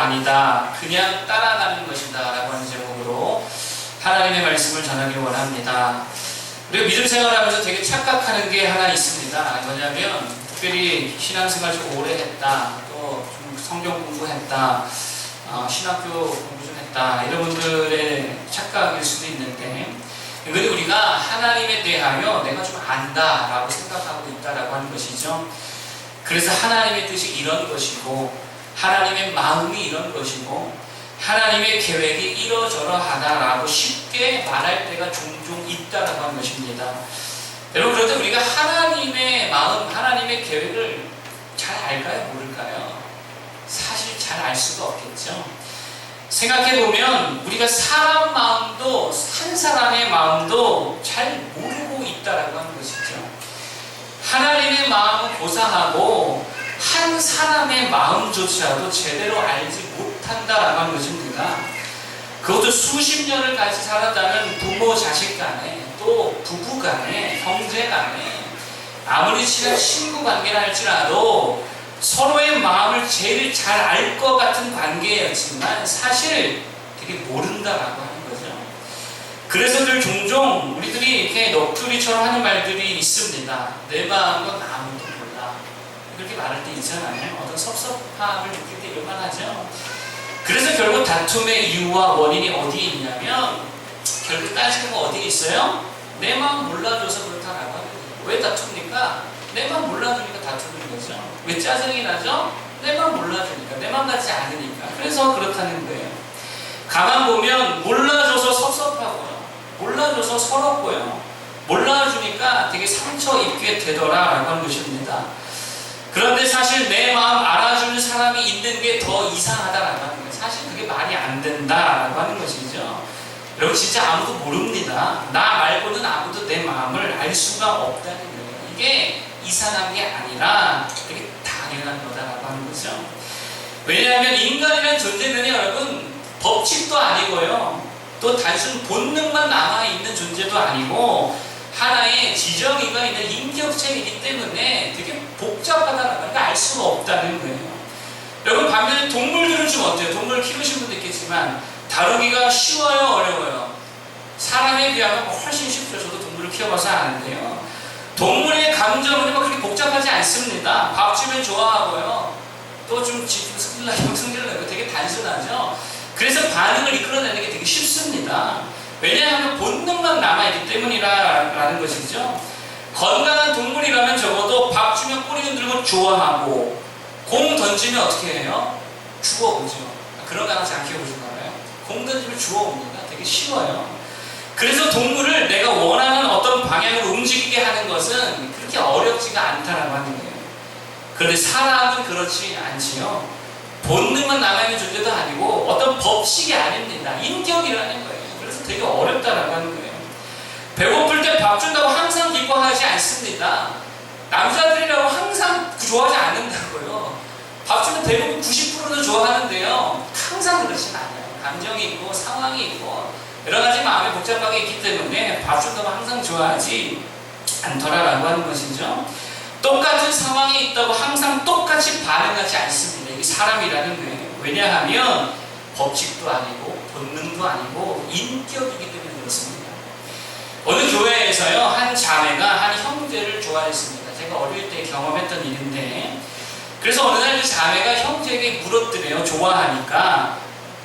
아니다. 그냥 따라가는 것이다. 라고 하는 제목으로 하나님의 말씀을 전하기를 원합니다. 우리가 믿음 생활하면서 되게 착각하는 게 하나 있습니다. 뭐냐면 특별히 신앙생활 좀 오래 했다. 또 좀 성경 공부했다. 신학교 공부 좀 했다. 이런 분들의 착각일 수도 있는데, 근데 우리가 하나님에 대하여 내가 좀 안다라고 생각하고 있다라고 하는 것이죠. 그래서 하나님의 뜻이 이런 것이고, 하나님의 마음이 이런 것이고, 하나님의 계획이 이러저러하다라고 쉽게 말할 때가 종종 있다라고 하는 것입니다. 여러분, 그런데 우리가 하나님의 마음, 하나님의 계획을 잘 알까요? 모를까요? 사실 잘 알 수가 없겠죠. 생각해보면 우리가 사람 마음도, 한 사람의 마음도 잘 모르고 있다라고 하는 것이죠. 하나님의 마음은 고사하고 한 사람의 마음조차도 제대로 알지 못한다라고 하는 것입니다. 그것도 수십 년을 같이 살았다는 부모 자식 간에, 또 부부 간에, 형제 간에, 아무리 친한 친구 관계라 할지라도 서로의 마음을 제일 잘 알 것 같은 관계였지만 사실 되게 모른다라고 하는 거죠. 그래서 늘 종종 우리들이 이렇게 넋두리처럼 하는 말들이 있습니다. 내 마음은 아무도 몰라. 그렇게 말할 때 있잖아요. 어떤 섭섭함을 느낄 때 이런 말 하죠. 그래서 결국 다툼의 이유와 원인이 어디에 있냐면, 결국 따지는 거 어디에 있어요? 내 마음 몰라줘서 그렇다라고 하는 거예요. 왜 다툽니까? 내 마음 몰라주니까 다투는 거죠. 왜 짜증이 나죠? 내 마음 몰라주니까, 내 마음 같지 않으니까. 그래서 그렇다는 거예요. 가만 보면 몰라줘서 섭섭하고요, 몰라줘서 서럽고요, 몰라주니까 되게 상처 입게 되더라라고 하는 것입니다. 그런데 사실 내 마음 알아주는 사람이 있는 게 더 이상하다라고 하는 거예요. 사실 그게 말이 안 된다라고 하는 것이죠. 여러분, 진짜 아무도 모릅니다. 나 말고는 아무도 내 마음을 알 수가 없다는 거예요. 이게 이상한 게 아니라 되게 당연한 거다라고 하는 거죠. 왜냐하면 인간이라는 존재는 여러분, 법칙도 아니고요, 또 단순 본능만 남아있는 존재도 아니고 하나의 지정의가 있는 인격체이기 때문에 되게 복잡하다는 걸 알 수가 없다는 거예요. 여러분, 반면에 동물들은 좀 어때요? 동물 키우신 분도 있겠지만 다루기가 쉬워요, 어려워요? 사람에 비하면 훨씬 쉽죠. 저도 동물을 키워봐서 아는데요. 동물의 감정은 그렇게 복잡하지 않습니다. 밥 주면 좋아하고요, 또 좀 승질나고 승질나고 되게 단순하죠. 그래서 반응을 이끌어내는 게 되게 쉽습니다. 왜냐하면 본능만 남아있기 때문이라는 것이죠. 건강한 동물이라면 적어도 밥 주면 꼬리 흔들고 좋아하고, 공 던지면 어떻게 해요? 주워오죠. 그런 강아지 안 키워보셨나요? 공 던지면 주워옵니다. 되게 쉬워요. 그래서 동물을 내가 원하는 어떤 방향으로 움직이게 하는 것은 그렇게 어렵지가 않다라고 하는 거예요. 그런데 사람은 그렇지 않지요. 본능만 남아있는 존재도 아니고 어떤 법칙이 아닙니다. 인격이라는 거예요. 그래서 되게 어렵다라고 하는 거예요. 배고플 때 밥 준다고 항상 기뻐하지 않습니다. 남자들이라고 항상 좋아하지 않는다고요. 밥 주면 대부분 90%는 좋아하는데요, 항상 그렇진 않아요. 감정이 있고 상황이 있고 여러 가지 마음이 복잡하게 있기 때문에 밥 준다고 항상 좋아하지 않더라라고 하는 것이죠. 똑같은 상황이 있다고 항상 똑같이 반응하지 않습니다. 이게 사람이라는 거예요. 왜냐하면 법칙도 아니고 본능도 아니고 인격이기 때문에 그렇습니다. 어느 교회에서요, 한 자매가 한 형제를 좋아했습니다. 제가 어릴 때 경험했던 일인데, 그래서 어느 날 그 자매가 형제에게 물었더래요. 좋아하니까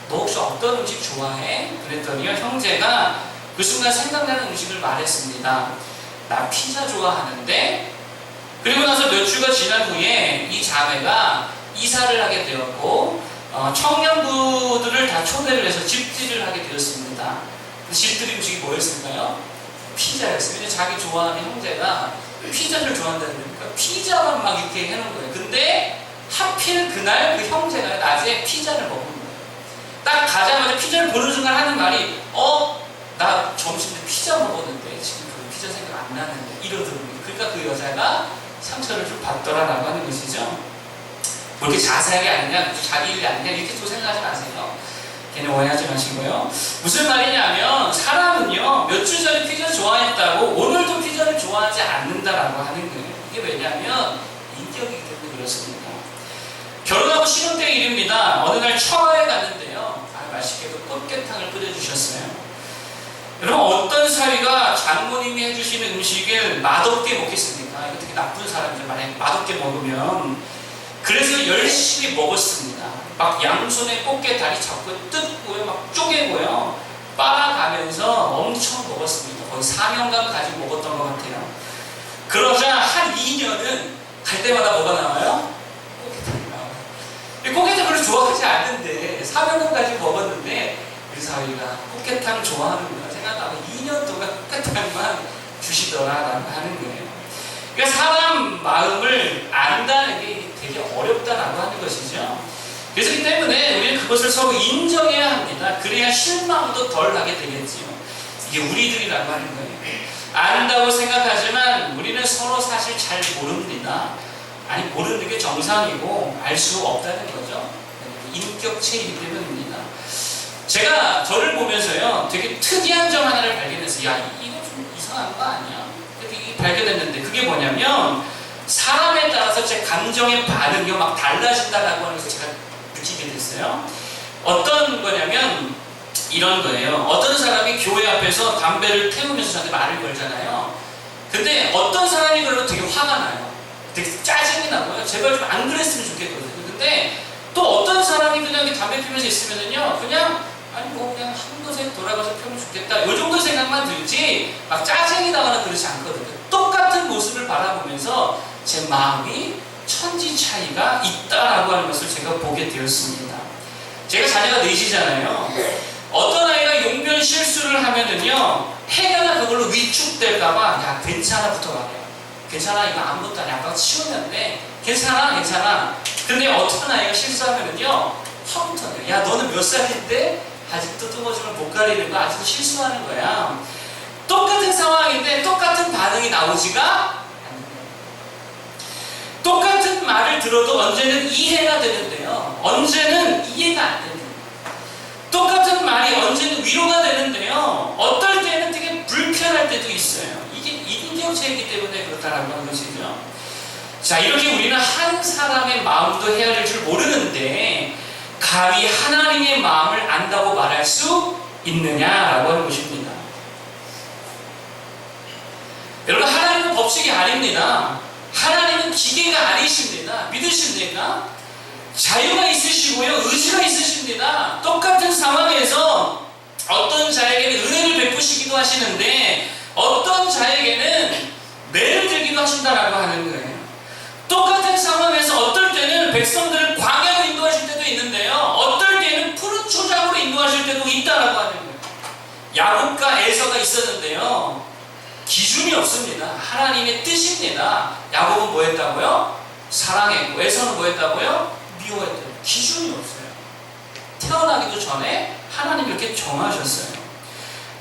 너 혹시 어떤 음식 좋아해? 그랬더니요, 형제가 그 순간 생각나는 음식을 말했습니다. 나 피자 좋아하는데. 그리고 나서 몇 주가 지난 후에 이 자매가 이사를 하게 되었고, 청년부들을 다 초대를 해서 집들이를 하게 되었습니다. 집들이 음식이 뭐였을까요? 피자였어요. 왜냐면 자기 좋아하는 형제가 피자를 좋아한다는 거니까 피자만 막 이렇게 해놓은 거예요. 근데 하필 그날 그 형제가 낮에 피자를 먹은 거예요. 딱 가자마자 피자를 보는 순간 하는 말이, 나 점심때 피자 먹었는데 지금 그 피자 생각 안 나는데, 이러더라고요. 그러니까 그 여자가 상처를 좀 받더라라고 하는 것이죠. 뭐 이렇게 자세하게 아니냐, 자기 일이 아니냐, 이렇게 또 생각하지 마세요. 걔네 오해하지 마시고요. 무슨 말이냐면, 사람은요, 몇 주 전에 피자 좋아했다고 오늘도 피자를 좋아하지 않는다라고 하는 거예요. 이게 왜냐면 인격이기 때문에 그렇습니다. 결혼하고 신혼 때 일입니다. 어느 날 처가에 여러분, 어떤 사위가 장모님이 해주시는 음식을 맛없게 먹겠습니까? 이거 되게 나쁜 사람들 만약에 맛없게 먹으면. 그래서 열심히 먹었습니다. 막 양손에 꽃게 다리 잡고 뜯고요, 막 쪼개고요, 빨아가면서 엄청 먹었습니다. 거의 4년간 가지고 먹었던 것 같아요. 그러자 한 2년은 갈 때마다 뭐가 나와요? 꽃게탕이 나와요. 꽃게탕 별로 좋아하지 않는데 4년간 가지고 먹었는데 우리 사위가 꽃게탕 좋아하는구나 생각하고 2년 동안 꽃게탕만 주시더라라고 하는 거예요. 그러니까 사람 마음을 안다는 게 되게 어렵다라고 하는 것이죠. 그래서 때문에 우리는 그것을 서로 인정해야 합니다. 그래야 실망도 덜 하게 되겠지요. 이게 우리들이라고 하는 거예요. 안다고 생각하지만 우리는 서로 사실 잘 모릅니다. 아니, 모르는 게 정상이고 알 수 없다는 거죠. 인격체이기 때문입니다. 제가 저를 보면서요, 되게 특이한 점 하나를 발견했어요. 야, 이거 좀 이상한 거 아니야? 이렇게 발견했는데 그게 뭐냐면 사람에 따라서 제 감정의 반응이 막 달라진다라고 하는 것을 제가 느끼게 됐어요. 어떤 거냐면 이런 거예요. 어떤 사람이 교회 앞에서 담배를 태우면서 저한테 말을 걸잖아요. 근데 어떤 사람이 그러면 되게 화가 나요. 되게 짜증이 나고요. 제발 좀 안 그랬으면 좋겠거든요. 근데 또 어떤 사람이 그냥 담배 피우면서 있으면은요, 그냥 아니 뭐 그냥 한 곳에 돌아가서 피우면 좋겠다, 이 정도 생각만 들지 막 짜증이 나거나 그러지 않거든요. 똑같은 모습을 바라보면서 제 마음이 천지 차이가 있다라고 하는 것을 제가 보게 되었습니다. 제가 자녀가 넷이잖아요. 어떤 아이가 용변 실수를 하면은요, 해가 그걸로 위축될까봐 야 괜찮아부터 말해요. 괜찮아, 이거 아무것도 아니야, 아까 치웠는데 괜찮아 괜찮아. 근데 어떤 아이가 실수하면은요, 화부터 내요. 야 너는 몇 살인데 아직도 뚜껑을 못 가리는 거, 아직도 실수하는 거야. 똑같은 상황인데 똑같은 반응이 나오지가 않는 거예요. 똑같은 말을 들어도 언제는 이해가 되는데요, 언제는 이해가 안 됩니다. 똑같은 말이 언제는 위로가 되는데요, 어떨 때는 되게 불편할 때도 있어요. 이게 인격체이기 때문에 그렇다라고 하는 것이죠. 자, 이렇게 우리는 한 사람의 마음도 헤아릴 줄 모르는데 감히 하나님의 마음을 안다고 말할 수 있느냐라고 하는 것입니다. 여러분, 하나님은 법칙이 아닙니다. 하나님은 기계가 아니십니다. 믿으십니까? 자유가 있으시고요, 의지가 있으십니다. 똑같은 상황에서 어떤 자에게는 은혜를 베푸시기도 하시는데 어떤 자에게는 매를 들기도 하신다라고 하는 거예요. 똑같은 상황에서 어떨 때는 백성들을 광야로 인도하실 때도 있는데요, 어떨 때는 푸른 초장으로 인도하실 때도 있다라고 하는 거예요. 야곱과 에서가 있었는데요, 기준이 없습니다. 하나님의 뜻입니다. 야곱은 뭐 했다고요? 사랑했고, 에서는 뭐 했다고요? 미워했대요. 기준이 없어요. 태어나기도 전에 하나님이 이렇게 정하셨어요.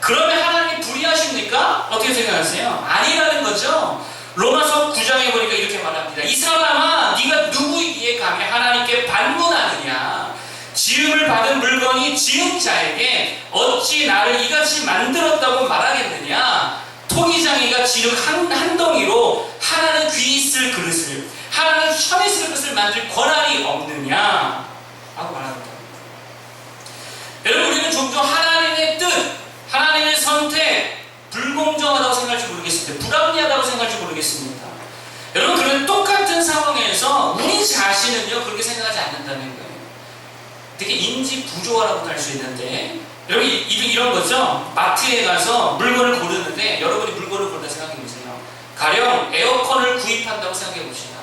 그러면 하나님이 불의하십니까? 어떻게 생각하세요? 아니라는 거죠. 로마서 9장에 보니까 이렇게 말합니다. 이 사람아, 네가 누구이기에 감히 하나님께 반문하느냐? 지음을 받은 물건이 지은 자에게 어찌 나를 이같이 만들었다고 말하겠느냐? 토기장이가 지름 한 덩이로 하나는 귀 있을 그릇을, 하나는 천 있을 것을 만들 권한이 없느냐? 라고 말합니다. 여러분, 우리는 종종 하나님의 뜻, 하나님의 선택, 불공정하다고 생각할지 모르겠습니다. 불합리하다고 생각할지 모르겠습니다. 여러분, 그런 똑같은 상황에서 우리 자신은요, 그렇게 생각하지 않는다는 거예요. 되게 인지 부조화라고 할 수 있는데, 여러분, 이런 거죠. 마트에 가서 물건을 고르는데, 여러분이 물건을 고른다 생각해 보세요. 가령 에어컨을 구입한다고 생각해 봅시다.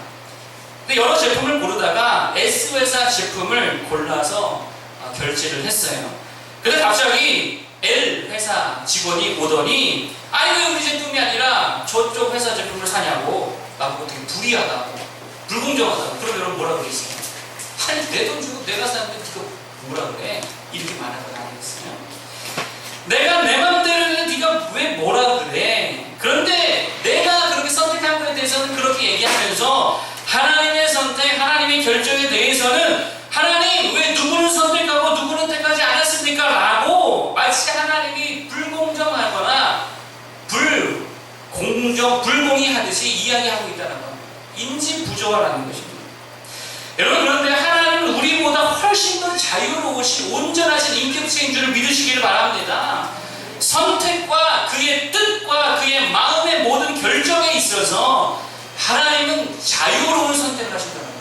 근데 여러 제품을 고르다가 S회사 제품을 골라서 결제를 했어요. 근데 갑자기 L 회사 직원이 오더니 아니 왜 우리 제품이 아니라 저쪽 회사 제품을 사냐고, 나보고 되게 불의하다고, 불공정하다고. 그럼 여러분 뭐라 그러겠어요? 아니 내 돈 주고 내가 샀는데 네가 뭐라 그래? 이렇게 말할 건 아니겠어요? 내가 내 맘대로 했는데 네가 왜 뭐라 그래? 그런데 내가 그렇게 선택한 거에 대해서는 그렇게 얘기하면서 하나님의 선택, 하나님의 결정에 대해서는 하나님 왜 누구는 선택하고 누구는 택하지 않았습니까? 라고 마치 하나님이 불공정하거나 불공의하듯이 이야기하고 있다는 겁니다. 인지부조화라는 것입니다. 여러분, 그런데 하나님은 우리보다 훨씬 더 자유로우신 온전하신 인격체인 줄을 믿으시기를 바랍니다. 선택과 그의 뜻과 그의 마음의 모든 결정에 있어서 하나님은 자유로운 선택을 하신다는 거예요.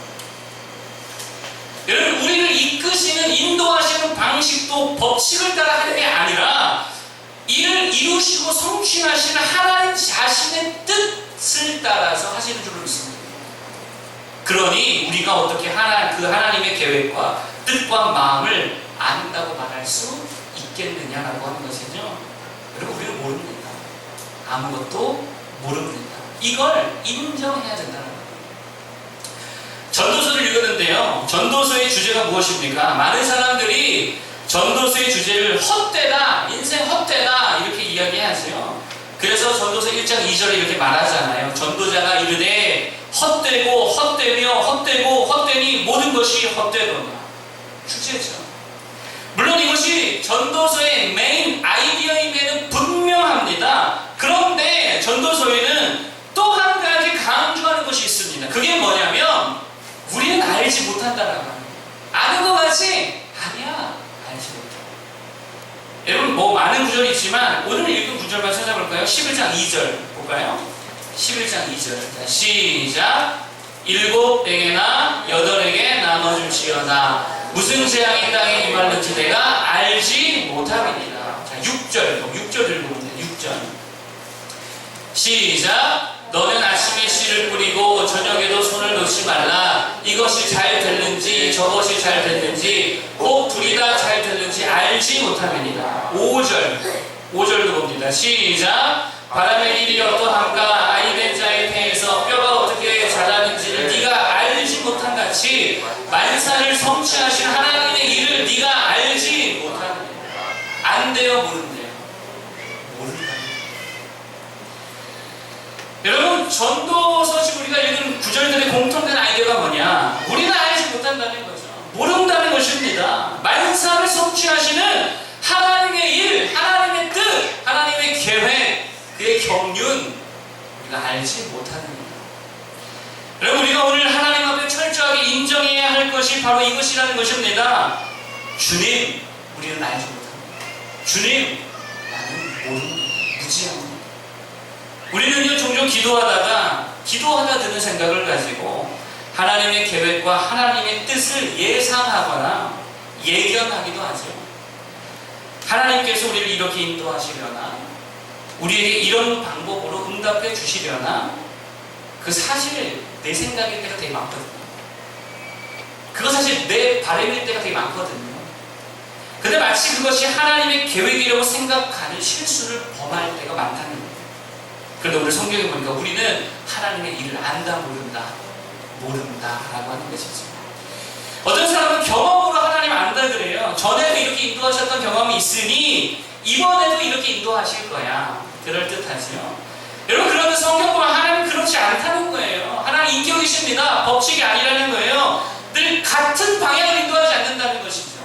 여러분, 우리를 이끄시는, 인도하시는 방식도 법칙을 따라 하는 게 아니라 이를 이루시고 성취하시는 하나님 자신의 뜻을 따라서 하시는 줄로 믿습니다. 그러니 우리가 어떻게 그 하나님의 계획과 뜻과 마음을 안다고 말할 수 있겠느냐라고 하는 것이죠. 여러분, 우리는 모릅니다. 아무것도 모릅니다. 이걸 인정해야 된다는 거예요. 전도서를 읽었는데요. 전도서의 주제가 무엇입니까? 많은 사람들이 전도서의 주제를 헛되다, 인생 헛되다 이렇게 이야기하세요. 그래서 전도서 1장 2절에 이렇게 말하잖아요. 전도자가 이르되 헛되고 헛되며 헛되고 헛되니 모든 것이 헛되도다. 주제죠. 물론 이것이 전도서의 메인 아이디어임에는 분명합니다. 그런데 전도서에는 또 한 가지 강조하는 것이 있습니다. 그게 뭐냐면 우리는 알지 못한다는 거예요. 아는 것 같이? 아니야. 알지 못해. 여러분, 뭐 많은 구절이 있지만 오늘 읽은 구절만 찾아볼까요? 11장 2절 볼까요? 11장 2절. 자, 시작. 7에게나 8에게 나눠줄지어다. 무슨 재앙이 땅에 임할는지 내가 알지 못함이니라. 자, 6절 들고 오는데 6절. 시작. 너는 아침에 씨를 뿌리고 저녁에도 손을 놓지 말라. 이것이 잘 됐는지 저것이 잘 됐는지 꼭 둘이 다 잘 됐는지 알지 못함이니라. 5절도 봅니다. 시작. 바람의 일이 어떠한가 아이된 자의 태에서 뼈가 어떻게 자라는지를 네가 알지 못한 같이 만사를 성취하신 하나님의 일을 네가 알지 못하느니라. 안 돼요, 모른대요? 모른다. 여러분, 전도서식 우리가 읽은 구절들의 공통된 아이디어가 뭐냐? 우리는 알지 못한다는 거죠. 모른다는 것입니다. 만사를 성취하시는 하나님의 일, 하나님의 뜻, 하나님의 계획, 그의 경륜 우리가 알지 못하는 겁니다. 여러분, 우리가 오늘 하나님 앞에 철저하게 인정해야 할 것이 바로 이것이라는 것입니다. 주님, 우리는 알지 못합니다. 주님, 나는 모릅니다. 무지합니다. 우리는요, 종종 기도하다 드는 생각을 가지고 하나님의 계획과 하나님의 뜻을 예상하거나 예견하기도 하죠. 하나님께서 우리를 이렇게 인도하시려나, 우리에게 이런 방법으로 응답해 주시려나, 그 사실 내 생각일 때가 되게 많거든요. 그거 사실 내 바람일 때가 되게 많거든요. 근데 마치 그것이 하나님의 계획이라고 생각하는 실수를 범할 때가 많다는 거예요. 그런데 오늘 성경에 보니까 우리는 하나님의 일을 안다 모른다라고 하는 것이죠. 어떤 사람은 경험으로 하나님 안다 그래요. 전에도 이렇게 인도하셨던 경험이 있으니 이번에도 이렇게 인도하실 거야. 그럴듯하죠. 여러분, 그런데 성경 보면 하나님 그렇지 않다는 거예요. 하나님 인격이십니다. 법칙이 아니라는 거예요. 늘 같은 방향을 인도하지 않는다는 것이죠.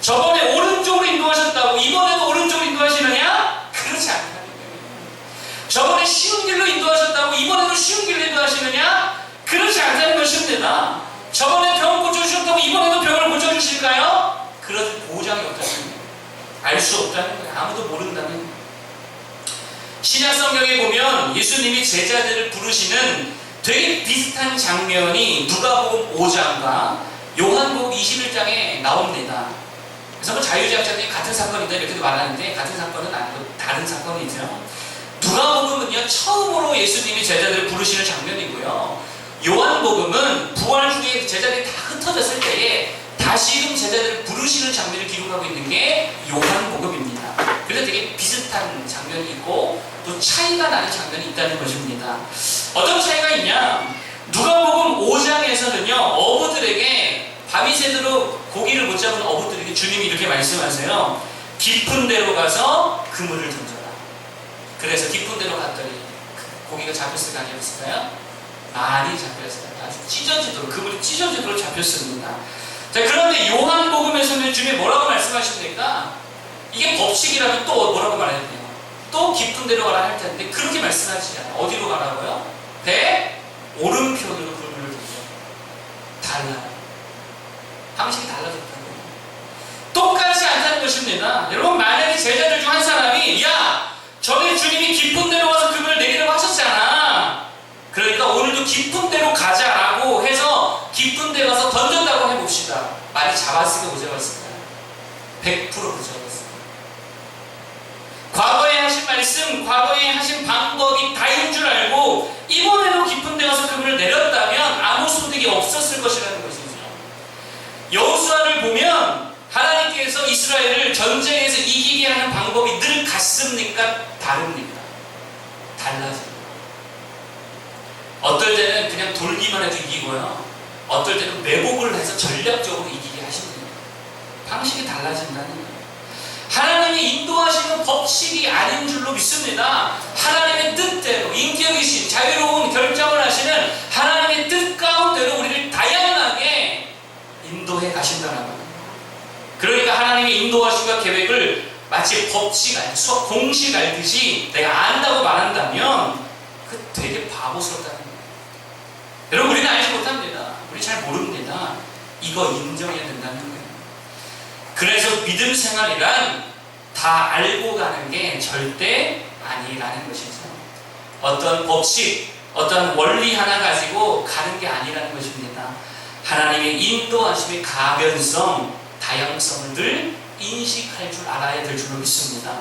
저번에 오른쪽으로 인도하셨다고 이번에도 오른쪽으로 인도하시느냐? 그렇지 않다는 거예요. 저번에 쉬운 길로 인도하셨다고 이번에도 쉬운 길로 인도하시느냐? 그렇지 않다는 것입니다. 저번에 병을 고쳐주셨다고 이번에도 병을 고쳐주실까요? 그런 보장이 없다는 거예요. 알 수 없다는 거예요. 아무도 모른다는 거예요. 신약 성경에 보면 예수님이 제자들을 부르시는 되게 비슷한 장면이 누가복음 5장과 요한복음 21장에 나옵니다. 그래서 뭐 자유제약자들이 같은 사건이다 이렇게도 말하는데 같은 사건은 아니고 다른 사건이죠. 누가복음은요, 처음으로 예수님이 제자들을 부르시는 장면이고요. 요한복음은 부활 후에 제자들이 다 흩어졌을 때에 다시금 제자들을 부르시는 장면을 기록하고 있는 게 요한복음입니다. 그래서 되게 비슷한 장면이 있고 또 차이가 나는 장면이 있다는 것입니다. 어떤 차이가 있냐? 누가복음 5장에서는요, 어부들에게 밤이 새도록 고기를 못 잡은 어부들에게 주님이 이렇게 말씀하세요. 깊은 데로 가서 그물을 던져라. 그래서 깊은 데로 갔더니 고기가 잡혔을까 아니었을까요? 많이 잡혔어요. 아주 찢어지도록, 그물이 찢어지도록 잡혔습니다. 자, 그런데 요한복음에서는 주님이 뭐라고 말씀하십니까? 이게 법칙이라면 또 뭐라고 말해야 돼요? 또 깊은 데로 가라 할 텐데 그렇게 말씀하시지 않아요. 어디로 가라고요? 배 오른편으로 그물을 던져. 달라요. 방식이 달라졌다는 거예요. 똑같지 않다는 것입니다. 여러분, 만약에 제자들 중 한 사람이 야, 전에 주님 깊은 데로 와서 금을 내리라고 하셨잖아. 그러니까 오늘도 깊은 데로 가자라고 해서 깊은 데 가서 던졌다고 해봅시다. 많이 잡았을까 못 잡았을까요? 100% 못 잡았을까요? 과거에 하신 말씀, 과거에 하신 방법이 다인 줄 알고 이번에도 깊은 데 가서 금을 내렸다면 아무 소득이 없었을 것이라는 것이죠. 여호수아를 보면 하나님께서 이스라엘을 전쟁에서 이기게 하는 방법이 늘 같습니까? 다릅니까? 달라져요. 어떨 때는 그냥 돌기만 해도 이기고요. 어떨 때는 매복을 해서 전략적으로 이기게 하십니다. 방식이 달라진다는 거예요. 하나님이 인도하시는 법칙이 아닌 줄로 믿습니다. 하나님의 뜻대로 인격이신 자유로운 결정을 하시는 하나님의 뜻 가운데로 우리를 다양하게 인도해 가신다는 거예요. 그러니까 하나님의 인도하심과 계획을 마치 법칙, 수학 공식 알듯이 내가 안다고 말한다면 그 되게 바보스럽다는 거예요. 여러분, 우리는 알지 못합니다. 우리 잘 모릅니다. 이거 인정해야 된다는 거예요. 그래서 믿음 생활이란 다 알고 가는 게 절대 아니라는 것이죠. 어떤 법칙, 어떤 원리 하나 가지고 가는 게 아니라는 것입니다. 하나님의 인도하심의 가변성, 다양성을 늘 인식할 줄 알아야 될 줄로 믿습니다.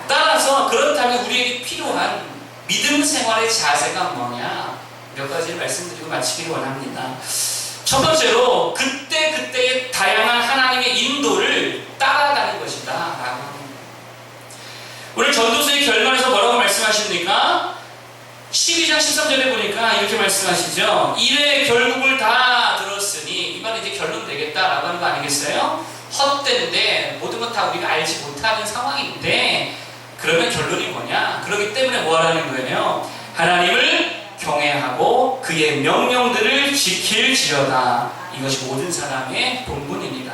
따라서 그렇다면 우리에게 필요한 믿음 생활의 자세가 뭐냐? 몇 가지를 말씀드리고 마치기를 원합니다. 첫 번째로 그때그때의 다양한 하나님의 인도를 따라가는 것이다 라고 합니다. 오늘 전도서의 결말에서 뭐라고 말씀하십니까? 12장 13절에 보니까 이렇게 말씀하시죠. 이래 결국을 다 들었으니 이번에 이제 결론 내겠다라고 하는 거 아니겠어요? 헛된데 모든 것 다 우리가 알지 못하는 상황인데 그러면 결론이 뭐냐? 그렇기 때문에 뭐 하라는 거예요? 하나님을 경외하고 그의 명령들을 지킬지어다. 이것이 모든 사람의 본분입니다.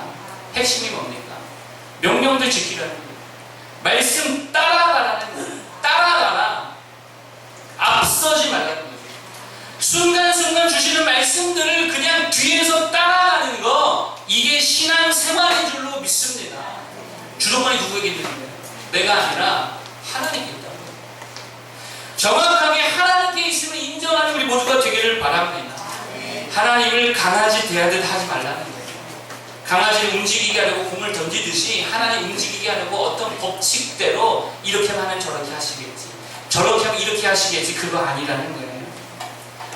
핵심이 뭡니까? 명령들 지키라는 거예요. 말씀 따라가라는 거예요. 따라가라. 앞서지 말라는 거죠. 순간순간 주시는 말씀들을 그냥 뒤에서 따라가는 거, 이게 신앙 생활인 줄로 믿습니다. 주도권이 누구에게 있는 거예요? 내가 아니라 하나님께 있다고. 정확하게 하나님께 있음을 인정하는 우리 모두가 되기를 바랍니다. 하나님을 강아지 대하듯 하지 말라는 거예요. 강아지를 움직이게 하려고 공을 던지듯이 하나님 움직이게 하려고 어떤 법칙대로 이렇게 하면 저렇게 하시겠지, 저렇게 하면 이렇게 하시겠지, 그거 아니라는 거예요.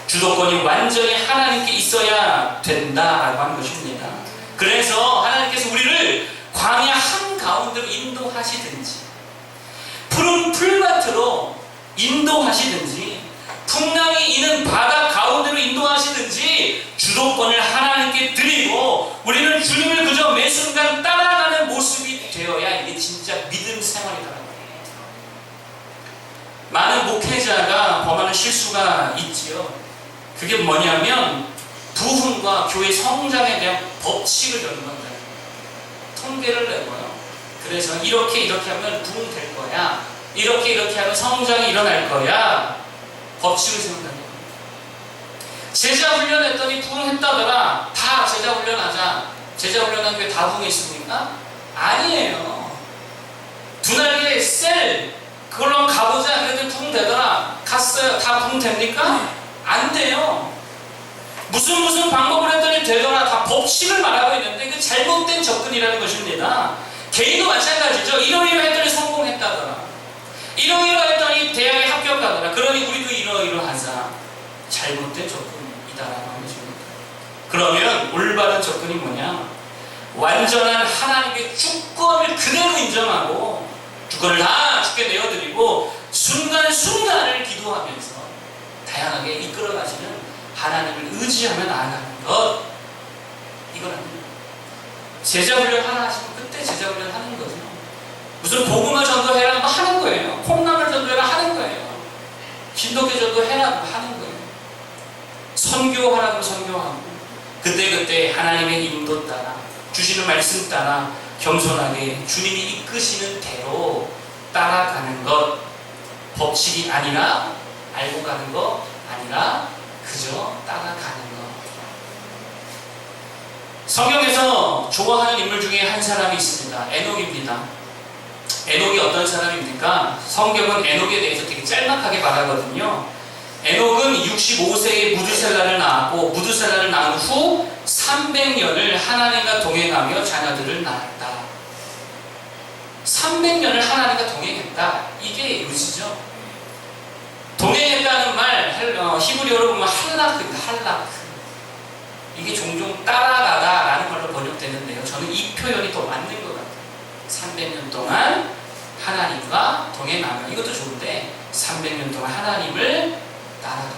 주도권이 완전히 하나님께 있어야 된다라고 하는 것입니다. 그래서 하나님께서 우리를 광야 한가운데로 인도하시든지, 푸른 풀밭으로 인도하시든지, 풍랑이 있는 바다 가운데로 인도하시든지 주도권을 하나님께 드리고 우리는 주님을 그저 매 순간 따라가는 모습이 되어야 이게 진짜 믿음 생활이라는 거예요. 많은 목회자가 범하는 실수가 있지요. 그게 뭐냐면 부흥과 교회 성장에 대한 법칙을 연구한다. 통계를 내고요. 그래서 이렇게 하면 부흥 될 거야, 이렇게 하면 성장이 일어날 거야, 법칙을 세운다는 거예요. 제자 훈련했더니 부흥했다더라. 다 제자 훈련하자. 제자 훈련한 게 다 부흥했습니까? 아니에요. 두 날에 셀 그걸로 한번 가보자. 그랬더니 부흥되더라. 갔어요. 다 부흥됩니까? 안 돼요. 무슨 방법을 했더니 되더라. 다 법칙을 말하고 있는데 그 잘못된 접근이라는 것입니다. 개인도 마찬가지죠. 이러이러 했더니 성공했다더라. 이러이러 했더니 대학에 합격하더라. 그러니 우리도 이러이러하자. 잘못된 접근이다라고 하는 것입니다. 그러면 올바른 접근이 뭐냐? 완전한 하나님의 주권을 그대로 인정하고 주권을 다 주께 내어드리고 순간순간을 기도하면서 다양하게 이끌어가시는 하나님을 의지하며 나아가는 것, 이거랍니다. 제자훈련 하나 하시면 그때 제자훈련 하는 거죠. 무슨 복음을 전도해라 하는 거예요. 콩나물 전도해라 하는 거예요. 진돗개 전도해라 하는 거예요. 선교하라고 선교하고 그때그때 하나님의 인도 따라 주시는 말씀 따라 겸손하게 주님이 이끄시는 대로 따라가는 것, 법칙이 아니라 알고 가는 것 아니라 그저 따라가는 것. 성경에서 좋아하는 인물 중에 한 사람이 있습니다. 에녹입니다. 에녹이 어떤 사람입니까? 성경은 에녹에 대해서 되게 짤막하게 말하거든요. 에녹은 65세에 무두셀라를 낳았고 무두셀라를 낳은 후 300년을 하나님과 동행하며 자녀들을 낳았다. 300년을 하나님과 동행했다. 이게 의지죠. 동행했다는 말 히브리어로 보면 할라크입니다. 할라크. 이게 종종 따라가다라는 말로 번역되는데요. 저는 이 표현이 더 맞는 것 같아요. 300년 동안 하나님과 동행하며, 이것도 좋은데 300년 동안 하나님을 따라간다.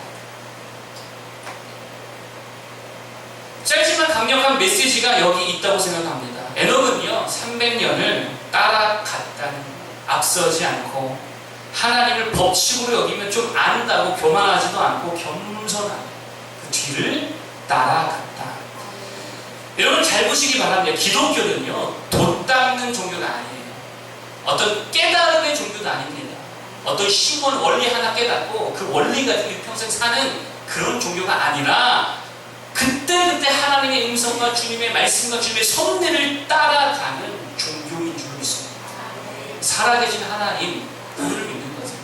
짧지만 강력한 메시지가 여기 있다고 생각합니다. 에녹은요 300년을 따라갔다는, 앞서지 않고 하나님을 법칙으로 여기면 좀 안다고 교만하지도 않고 겸손한 그 뒤를 따라갔다. 여러분 잘 보시기 바랍니다. 기독교는요 돛 닦는 종교가 아니에요. 어떤 깨달음의 종교도 아닙니다. 어떤 신원 원리 하나 깨닫고 그 원리 가지고 평생 사는 그런 종교가 아니라 그때그때 하나님의 음성과 주님의 말씀과 주님의 섭리를 따라가는 종교인 줄 믿습니다. 살아계신 하나님, 그를 믿는 거죠.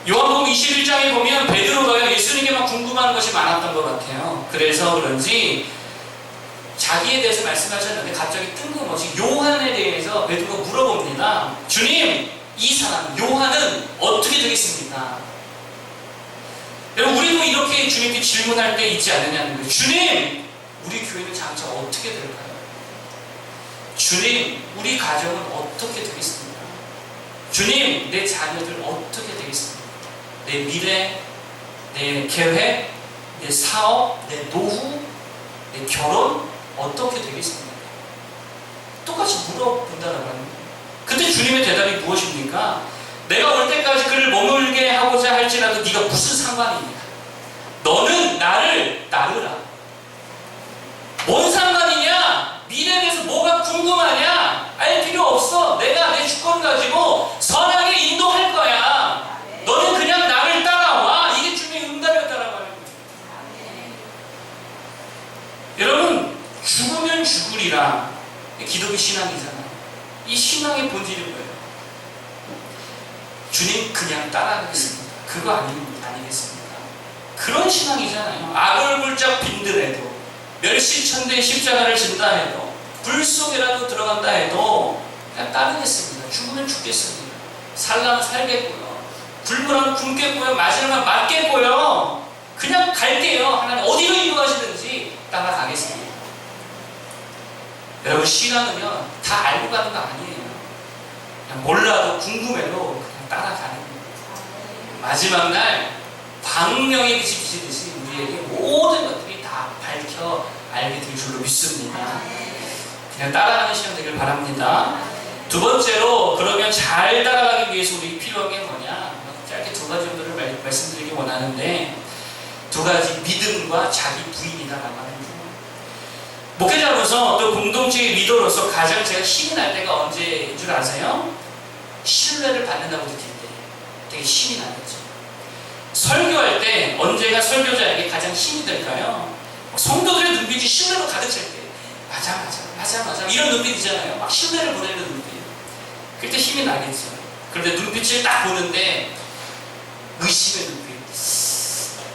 요한복음 21장에 보면 베드로가 예수님께만 궁금한 것이 많았던 것 같아요. 그래서 그런지 자기에 대해서 말씀하셨는데 갑자기 뜬금없이 요한에 대해서 베드로가 물어봅니다. 주님, 이 사람 요한은 어떻게 되겠습니까? 여러분 우리도 이렇게 주님께 질문할 때 있지 않느냐는 거예요. 주님, 우리 교회는 장차 어떻게 될까요? 주님, 우리 가정은 어떻게 되겠습니까? 주님, 내 자녀들 어떻게 되겠습니까? 내 미래, 내 계획, 내 사업, 내 노후, 내 결혼 어떻게 되겠습니까? 똑같이 물어본다는 거예요. 그때 주님의 대답이 무엇입니까? 내가 올 때까지 그를 머물게 하고자 할지라도 네가 무슨 상관이냐? 너는 나를 따르라. 뭔 상관이냐? 미래에 대해서 뭐가 궁금하냐? 알 필요 없어. 내가 내 주권 가지고 선하게 인도할 거야. 너는 그냥 나를 따라와. 이게 주님의 응답이었다라고 하는 거예요. 여러분, 죽으면 죽으리라. 기독교 신앙이잖아요. 이 신앙의 본질이 뭐예요? 주님 그냥 따라가겠습니다. 그거 아니겠습니까? 그런 신앙이잖아요. 악을 굴짝 빈들해도, 멸시천대의 십자가를 진다 해도, 불 속에라도 들어간다 해도 그냥 따르겠습니다. 죽으면 죽겠습니다. 살라면 살겠고요. 굶으라면 굶겠고요. 마시라면 맞겠고요. 그냥 갈게요. 하나님 어디로 인도하시든지 따라가겠습니다. 여러분 신앙은요 다 알고 가는 거 아니에요. 그냥 몰라도 궁금해도 그냥 따라가는 거예요. 마지막 날 광명의 빛이 비치듯이 우리에게 모든 것들이 다 밝혀 알게 될 줄로 믿습니다. 그냥 따라가는 시간 되길 바랍니다. 두 번째로, 그러면 잘 따라가기 위해서 우리 필요한 게 뭐냐? 짧게 두 가지 정도를 말씀드리기 원하는데, 두 가지 믿음과 자기 부인이다라고 하는 거예요. 목회자로서 또 공동체의 리더로서 가장 제가 힘이 날 때가 언제인 줄 아세요? 신뢰를 받는다고 느낄 때 되게 힘이 나겠죠. 설교할 때 언제가 설교자에게 가장 힘이 될까요? 성도들의 눈빛이 신뢰로 가득 찰 때, 맞아 이런 눈빛이잖아요. 막 신뢰를 보내는 눈빛. 그때 힘이 나겠죠. 그런데 눈빛을 딱 보는데 의심의 눈빛.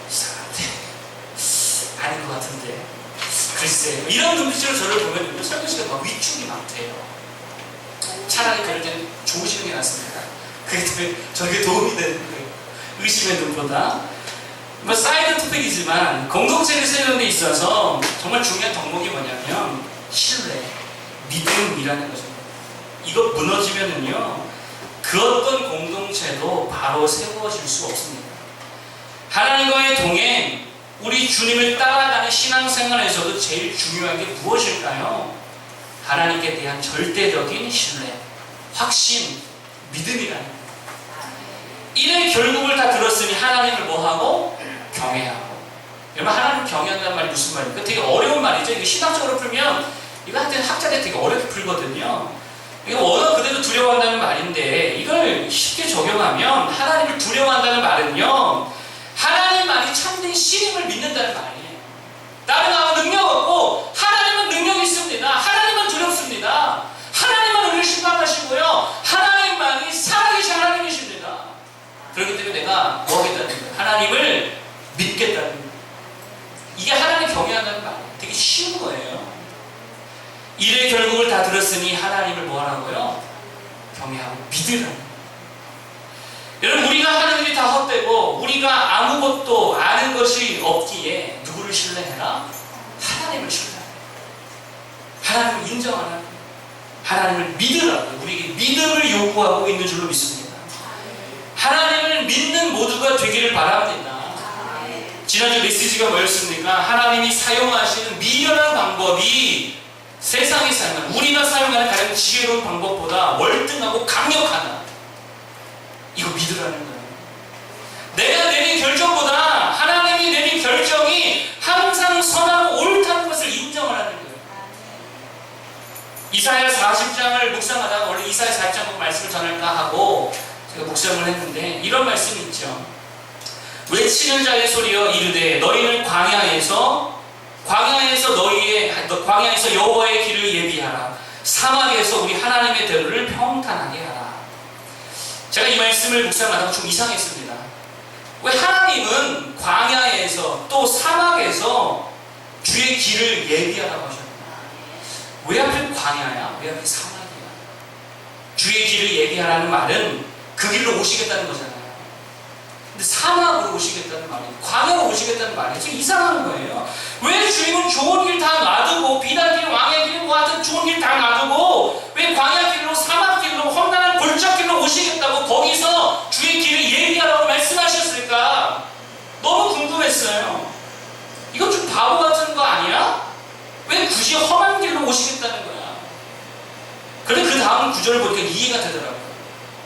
이상한데 아닌 것 같은데, 글쎄, 이런 눈빛으로 저를 보면 설교시가 막 위축이 막 돼요. 차라리 그럴 때는 좋으시는 게 낫습니다. 그게 저에게 도움이 되는 거예요. 의심의 눈보다. 뭐 사이드 토픽이지만 공동체를 세우는 데 있어서 정말 중요한 덕목이 뭐냐면 신뢰, 믿음이라는 거죠. 이거 무너지면은요 그 어떤 공동체도 바로 세워질 수 없습니다. 하나님과의 동행, 우리 주님을 따라가는 신앙생활에서도 제일 중요한 게 무엇일까요? 하나님께 대한 절대적인 신뢰, 확신, 믿음이라는 거예요. 이래 결국을 다 들었으니 하나님을 뭐하고? 경외하고. 여러분 하나님을 경외한다는 말이 무슨 말입니까? 되게 어려운 말이죠. 이거 신학적으로 풀면 이거 한때 학자들이 되게 어렵게 풀거든요. 이거 언어 그대로 두려워한다는 말인데 이걸 쉽게 적용하면 하나님을 두려워한다는 말은요 하나님만이 참된 신임을 믿는다는 말이에요. 다른 아무 능력 없고 하나님은 능력이 있습니다. 하나님은 두렵습니다. 하나님은 우리를 심판하시고요. 하나님 일의 결국을 다 들었으니 하나님을 뭐 하라고요? 경외하고 믿으라고. 여러분, 우리가 하는 일이 다 헛되고 우리가 아무것도 아는 것이 없기에 누구를 신뢰해라? 하나님을 신뢰해라. 하나님을 인정하라. 하나님을 믿으라고. 우리에게 믿음을 요구하고 있는 줄로 믿습니다. 하나님을 믿는 모두가 되기를 바랍니다. 지난주 메시지가 뭐였습니까? 하나님이 사용하시는 미련한 방법이 세상에 사용하는, 우리가 사용하는 가장 지혜로운 방법보다 월등하고 강력하다. 이거 믿으라는 거예요. 내가 내린 결정보다 하나님이 내린 결정이 항상 선하고 옳다는 것을 인정하라는 거예요. 이사야 40장을 묵상하다가 원래 이사야 40장 보고 말씀을 전할까 하고 제가 묵상을 했는데 이런 말씀이 있죠. 외치는 자의 소리여 이르되 너희는 광야에서 여호와의 길을 예비하라. 사막에서 우리 하나님의 대로를 평탄하게 하라. 제가 이 말씀을 묵상하다가 좀 이상했습니다. 왜 하나님은 광야에서 또 사막에서 주의 길을 예비하라고 하셨나? 왜 하필 광야야? 왜 하필 사막이야? 주의 길을 예비하라는 말은 그 길로 오시겠다는 거잖아요. 근데 사막으로 오시겠다는 말이에요. 광야로 오시겠다는 말이에요. 지금 이상한 거예요. 왜 주님은 좋은 길 다 놔두고 비단길, 왕의 길, 뭐 하든 좋은 길 다 놔두고 왜 광야 길로, 사막 길로, 험난한 골짜 길로 오시겠다고 거기서 주의 길을 예비하라고 말씀하셨을까? 너무 궁금했어요. 이건 좀 바보 같은 거 아니야? 왜 굳이 험한 길로 오시겠다는 거야? 그런데 그 다음 구절을 보니까 이해가 되더라고요.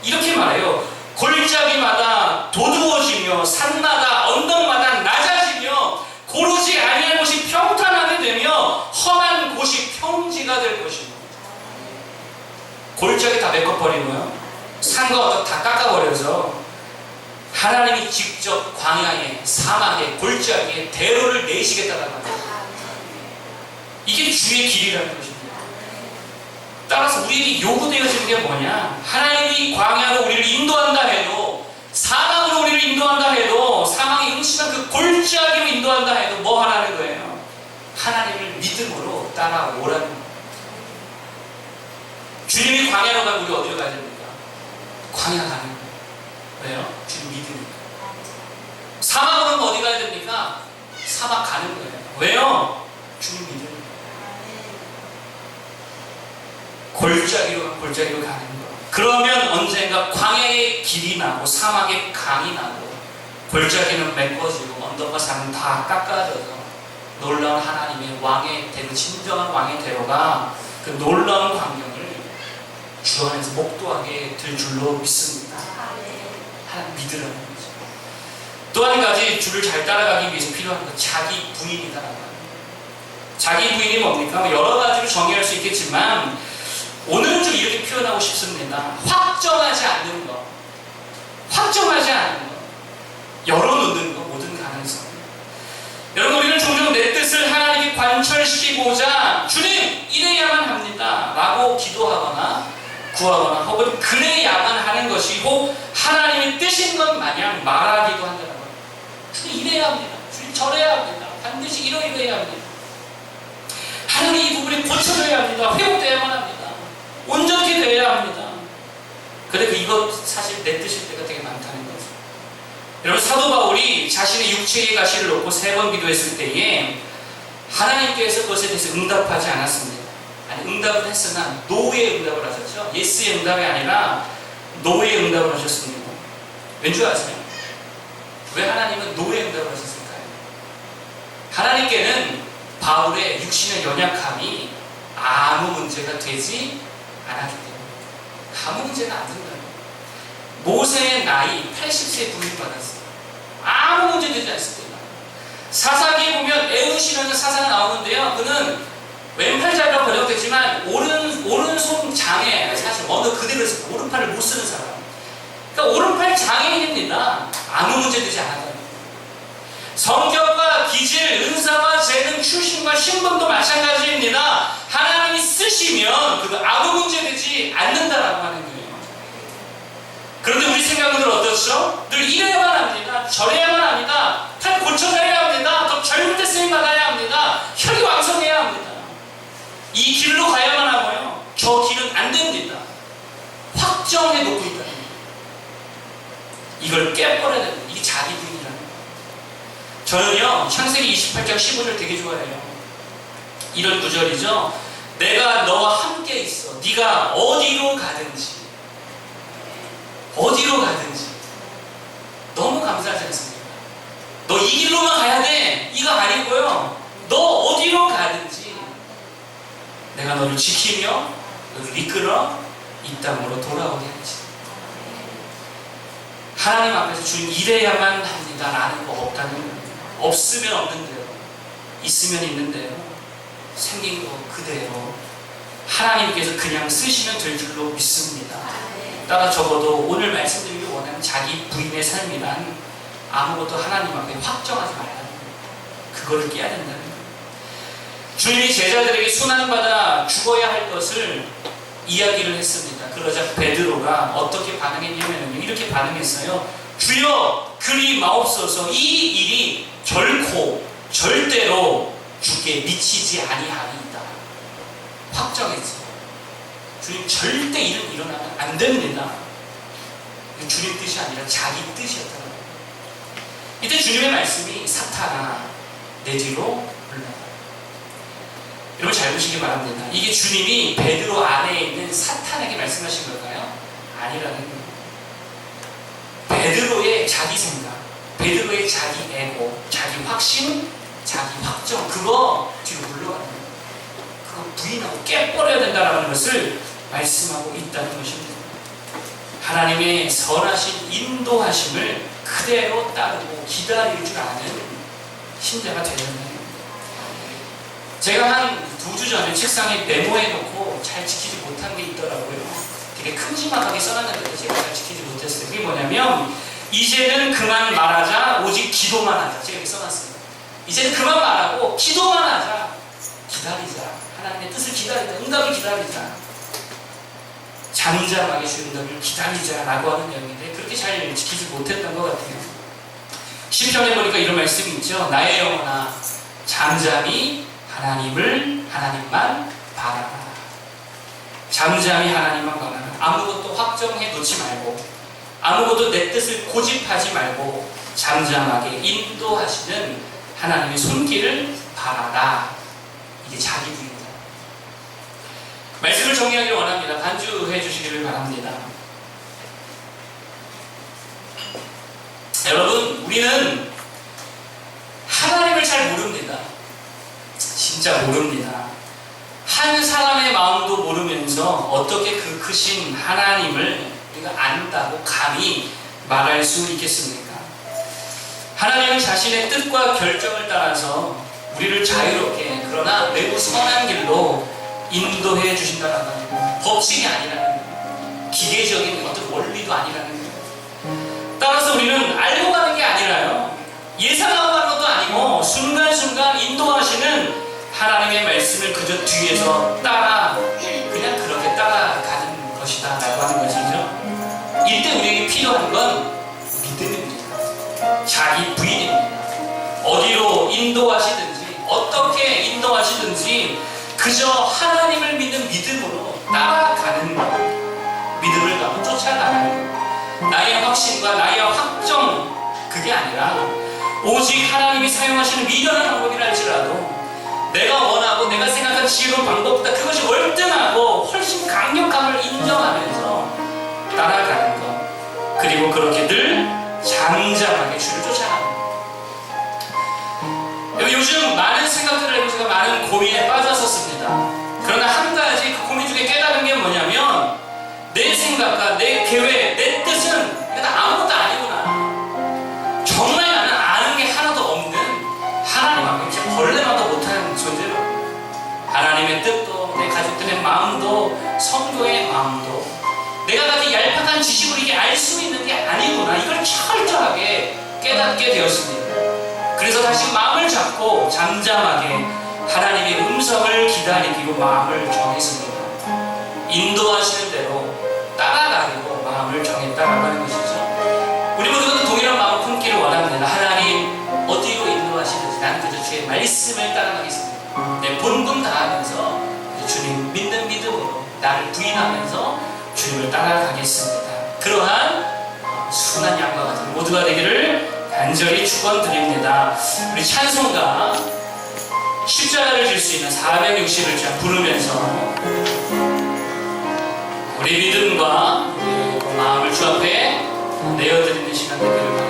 이렇게 말해요. 골짜기마다 도두어지며 산마다 언덕마다 낮아지며 고르지 아니할 곳이 평탄하게 되며 험한 곳이 평지가 될 것이고, 골짜기 다 메꿔버리고요, 산과 언덕 다 깎아버려서 하나님이 직접 광야에, 사막에, 골짜기에 대로를 내시겠다는 거예요. 이게 주의 길이라는 것입니다. 따라서 우리에게 요구되어지는 게 뭐냐? 하나님이 광야로 우리를 인도한다 해도, 사막으로 우리를 인도한다 해도, 사막의 음침한 그 골짜기로 인도한다 해도 뭐 하라는 거예요? 하나님을 믿음으로 따라오라는 거예요. 주님이 광야로 가면 우리 어디로 가야 됩니까? 광야 가는 거예요. 왜요? 주님 믿으니까. 사막으로는 어디 가야 됩니까? 사막 가는 거예요. 왜요? 주님 믿으니까. 골짜기로 가는 거. 그러면 언젠가 광야의 길이 나고 사막의 강이 나고 골짜기는 메꿔지고 언덕과 산은 다 깎아져서 놀라운 하나님의 왕의 대로, 진정한 왕의 대로가 그 놀라운 광경을 주 안에서 목도하게 될 줄로 믿습니다. 하나님 믿으라는 거죠. 또 한 가지 주를 잘 따라가기 위해서 필요한 건 자기 부인이다라는 거예요. 자기 부인이 뭡니까? 여러 가지로 정의할 수 있겠지만 오늘은 좀 이렇게 표현하고 싶습니다. 확정하지 않는 것. 확정하지 않는 것. 열어놓는 것, 모든 가능성. 여러분, 우리는 종종 내 뜻을 하나님께 관철시키고자 주님, 이래야만 합니다 라고 기도하거나 구하거나 혹은 그래야만 하는 것이 혹 하나님의 뜻인 것 마냥 말하기도 한다는 거예요. 주님, 이래야 합니다. 주님, 저래야 합니다. 반드시 이러해야 합니다. 하나님, 이 부분이 고쳐져야 합니다. 회복되어야만 합니다. 온전히 되어야 합니다. 그래, 이것 사실 내 뜻일 때가 되게 많다는 거죠. 여러분, 사도 바울이 자신의 육체의 가시를 놓고 3번 기도했을 때에 하나님께서 그것에 대해서 응답하지 않았습니다. 아니, 응답은 했으나 노의 응답을 하셨죠. 예스의 응답이 아니라 노의 응답을 하셨습니다. 왠지 아세요? 왜 하나님은 노의 응답을 하셨을까요? 하나님께는 바울의 육신의 연약함이 아무 문제가 되지 않았기 때문에. 아무 문제가 안 된다는 거예요. 모세의 나이 80세에 부임받았어요. 아무 문제 되지 않습니다. 사사기에 보면 에우시라는 사사가 나오는데요, 그는 왼팔자리로 번역되지만 오른손 장애, 사실 어느 그대로 해서 오른팔을 못 쓰는 사람. 그러니까 오른팔 장애인입니다. 아무 문제 되지 않았다는 거예요. 성격과 기질, 은사와 재능, 출신과 신분도 마찬가지입니다. 하나님이 쓰시면 그거 아무 문제 되지 않는다라고 하는 거예요. 그런데 우리 생각은 어떻죠? 늘 이래야만 합니다. 저래야만 합니다. 팔 고쳐져야 합니다. 더 젊을 때 쓰임 받아야 합니다. 혈이 왕성해야 합니다. 이 길로 가야 확정해 놓고 있다는 거예요. 이걸 깨버려야 되는 거예요. 이게 자기 부인이라는 거예요. 저는요, 창세기 28장 15절 되게 좋아해요. 이런 구절이죠. 내가 너와 함께 있어. 네가 어디로 가든지 너무 감사하지 않습니까? 너 이 길로만 가야 돼. 이거 아니고요. 너 어디로 가든지 내가 너를 지키며 너를 이끌어 이 땅으로 돌아오게 하지. 하나님 앞에서 주님 이래야만 합니다 라는 거 없다는 거예요. 없으면 없는 대로, 있으면 있는 대로, 생긴 거 그대로 하나님께서 그냥 쓰시면 될 줄로 믿습니다. 따라 적어도 오늘 말씀드리기 원하는 자기 부인의 삶이란 아무것도 하나님 앞에 확정하지 말라는 거예요. 그거를 깨야 된다는 거예요. 주님이 제자들에게 순환받아 죽어야 할 것을 이야기를 했습니다. 그러자 베드로가 어떻게 반응했냐면 이렇게 반응했어요. 주여 그리 마옵소서. 이 일이 결코 절대로 주께 미치지 아니하리이다. 확정했어요. 주님 절대 일은 일어나면 안 됩니다. 주님 뜻이 아니라 자기 뜻이었다는 거예요. 이때 주님의 말씀이 사탄아 내 뒤로 물러가라. 여러분 잘 보시기 바랍니다. 이게 주님이 베드로 안에 있는 사탄에게 말씀하신 걸까요? 아니라는 거예요. 베드로의 자기 생각, 베드로의 자기 에고, 자기 확신, 자기 확정, 그거 뒤로 물러가는 거예요. 그거 부인하고 깨버려야 된다는 것을 말씀하고 있다는 것입니다. 하나님의 선하신 인도하심을 그대로 따르고 기다릴 줄 아는 신자가 되는 거예요. 제가 한 2주 전에 책상에 메모해놓고 잘 지키지 못한 게 있더라고요. 되게 큼지막하게 써놨는데 제가 잘 지키지 못했어요. 그게 뭐냐면 이제는 그만 말하자 오직 기도만 하자. 제가 이렇게 써놨습니다. 이제는 그만 말하고 기도만 하자. 기다리자. 하나님의 뜻을 기다리자. 응답을 기다리자. 잠잠하게 주는 응답을 기다리자라고 하는 내용인데 그렇게 잘 지키지 못했던 것 같아요. 시편에 보니까 이런 말씀이 있죠. 나의 영혼아 잠잠히 하나님만 바라라. 잠잠히 하나님만 바라라. 아무것도 확정해 놓지 말고 아무것도 내 뜻을 고집하지 말고 잠잠하게 인도하시는 하나님의 손길을 바라라. 이게 자기 부인이다. 말씀을 정리하기를 원합니다. 반주해 주시기를 바랍니다. 여러분 우리는 하나님을 잘 모릅니다. 진짜 모릅니다. 한 사람의 마음도 모르면서 어떻게 그 크신 하나님을 우리가 안다고 감히 말할 수 있겠습니까? 하나님은 자신의 뜻과 결정을 따라서 우리를 자유롭게 그러나 매우 선한 길로 인도해 주신다는 거예요. 법칙이 아니라는 거예요. 기계적인 어떤 원리도 아니라는 거예요. 따라서 우리는 알고 가는 게 아니라요. 예상하고 가는 것도 아니고 순간순간 인도하시는 하나님의 말씀을 그저 뒤에서 그냥 그렇게 따라가는 것이다 라고 하는 것이죠. 이때 우리에게 필요한 건 믿음입니다. 자기 부인입니다. 어디로 인도하시든지 어떻게 인도하시든지 그저 하나님을 믿는 믿음으로 따라가는 것, 믿음을 가고 쫓아가는 것, 나의 확신과 나의 확정 그게 아니라 오직 하나님이 사용하시는 미련한 방법이라 할지라도 내가 원하고 내가 생각한 지혜로운 방법보다 그것이 월등하고 훨씬 강력함을 인정하면서 따라가는 것, 그리고 그렇게 늘 잠잠하게 주를 쫓아가는 것. 요즘 많은 생각들을 하고 제가 많은 고민에 빠졌었습니다. 그러나 한 가지 그 고민 중에 깨달은 게 뭐냐면 내 생각과 내 계획, 내 뜻은 이게 다 아무것도 아니구나. 정말 나는 아는 게 하나도 없는 하나님 앞에 벌레마도 못하는 존재로 하나님의 뜻도 내 가족들의 마음도 성도의 마음도 내가 가진 얄팍한 지식으로 이게 알 수 있는 게 아니구나. 이걸 철저하게 깨닫게 되었습니다. 그래서 다시 마음을 잡고 잠잠하게 하나님의 음성을 기다리기로 마음을 정했습니다. 인도하시는 대로 따라가기로 마음을 정했다라고 하는 것이죠. 우리 모두가 동일한 마음을 품기를 원합니다. 하나님 어디로 인도하시는지 나는 그저 주의 말씀을 따라가겠습니다. 내 본분 다하면서 주님 믿는 믿음으로 나를 부인하면서 주님을 따라가겠습니다. 그러한 순한 양과 같은 모두가 되기를 간절히 축원드립니다. 우리 찬송가 십자가를 질 수 있는 460을 부르면서 우리 믿음과 우리 마음을 주 앞에 내어드리는 시간 되기를 바랍니다.